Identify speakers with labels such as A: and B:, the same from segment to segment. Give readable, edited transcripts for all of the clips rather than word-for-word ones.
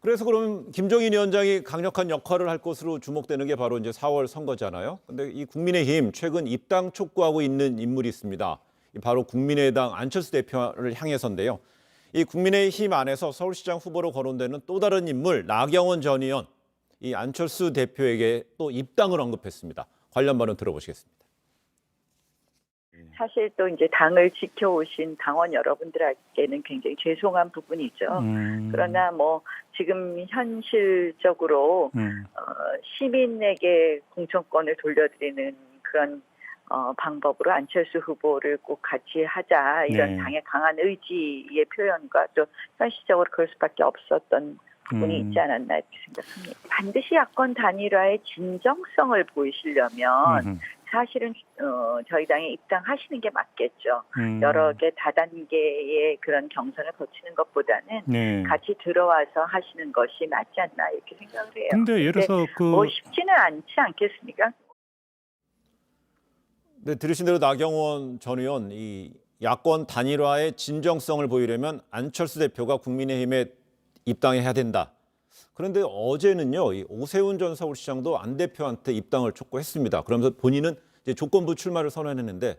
A: 그래서 그럼 김종인 위원장이 강력한 역할을 할 것으로 주목되는 게 바로 이제 4월 선거잖아요. 근데 이 국민의힘 최근 입당 촉구하고 있는 인물이 있습니다. 바로 국민의당 안철수 대표를 향해서인데요. 이 국민의힘 안에서 서울시장 후보로 거론되는 또 다른 인물 나경원 전 의원, 이 안철수 대표에게 또 입당을 언급했습니다. 관련 발언 들어보시겠습니다.
B: 사실 또 이제 당을 지켜오신 당원 여러분들에게는 굉장히 죄송한 부분이죠. 그러나 뭐 지금 현실적으로 시민에게 공천권을 돌려드리는 그런 방법으로 안철수 후보를 꼭 같이 하자, 이런 당의 강한 의지의 표현과 또 현실적으로 그럴 수밖에 없었던 부분이 있지 않았나 이렇게 생각합니다. 반드시 야권 단일화의 진정성을 보이시려면 사실은 저희 당에 입당하시는 게 맞겠죠. 여러 개 다단계의 그런 경선을 거치는 것보다는 같이 들어와서 하시는 것이 맞지 않나 이렇게 생각을 해요.
C: 근데 예를 들어서
B: 뭐 쉽지는 않지 않겠습니까?
A: 네, 들으신 대로 나경원 전 의원, 이 야권 단일화의 진정성을 보이려면 안철수 대표가 국민의힘에 입당해야 된다. 그런데 어제는요, 이 오세훈 전 서울시장도 안 대표한테 입당을 촉구했습니다. 그러면서 본인은 이제 조건부 출마를 선언했는데,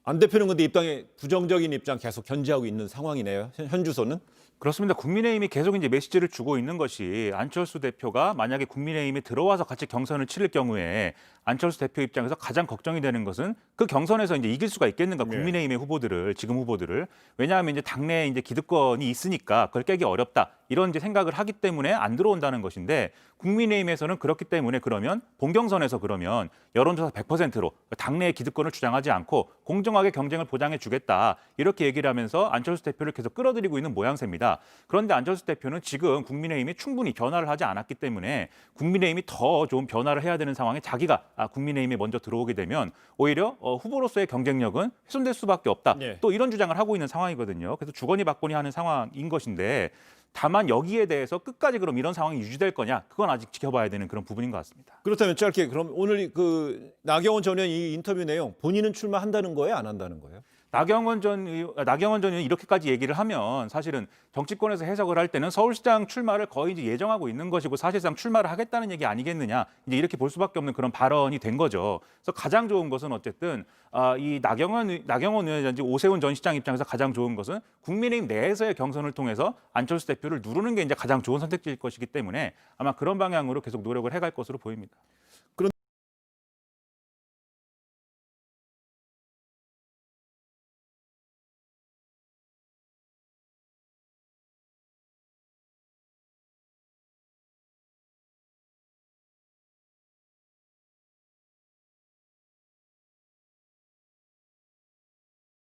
A: 안 대표는 근데 입당에 부정적인 입장 계속 견지하고 있는 상황이네요. 현 주소는.
C: 그렇습니다. 국민의힘이 계속 이제 메시지를 주고 있는 것이 안철수 대표가 만약에 국민의힘에 들어와서 같이 경선을 치를 경우에 안철수 대표 입장에서 가장 걱정이 되는 것은 그 경선에서 이제 이길 수가 있겠는가, 국민의힘의 후보들을, 지금 후보들을. 왜냐하면 이제 당내에 이제 기득권이 있으니까 그걸 깨기 어렵다, 이런 이제 생각을 하기 때문에 안 들어온다는 것인데, 국민의힘에서는 그렇기 때문에 그러면 본경선에서 그러면 여론조사 100%로 당내의 기득권을 주장하지 않고 공정하게 경쟁을 보장해 주겠다, 이렇게 얘기를 하면서 안철수 대표를 계속 끌어들이고 있는 모양새입니다. 그런데 안철수 대표는 지금 국민의힘이 충분히 변화를 하지 않았기 때문에 국민의힘이 더 좋은 변화를 해야 되는 상황에 자기가 국민의힘에 먼저 들어오게 되면 오히려 후보로서의 경쟁력은 훼손될 수밖에 없다. 또 이런 주장을 하고 있는 상황이거든요. 그래서 주거니 받거니 하는 상황인 것인데, 다만 여기에 대해서 끝까지 그럼 이런 상황이 유지될 거냐, 그건 아직 지켜봐야 되는 그런 부분인 것 같습니다.
A: 그렇다면 짧게, 그럼 오늘 그 나경원 전 의원 이 인터뷰 내용, 본인은 출마한다는 거예요, 안 한다는 거예요?
C: 나경원 전 의원이 이렇게까지 얘기를 하면 사실은 정치권에서 해석을 할 때는 서울시장 출마를 거의 이제 예정하고 있는 것이고 사실상 출마를 하겠다는 얘기 아니겠느냐, 이제 이렇게 볼 수밖에 없는 그런 발언이 된 거죠. 그래서 가장 좋은 것은 어쨌든 이 나경원 의원이라든지 오세훈 전 시장 입장에서 가장 좋은 것은 국민의힘 내에서의 경선을 통해서 안철수 대표를 누르는 게 이제 가장 좋은 선택지일 것이기 때문에 아마 그런 방향으로 계속 노력을 해갈 것으로 보입니다.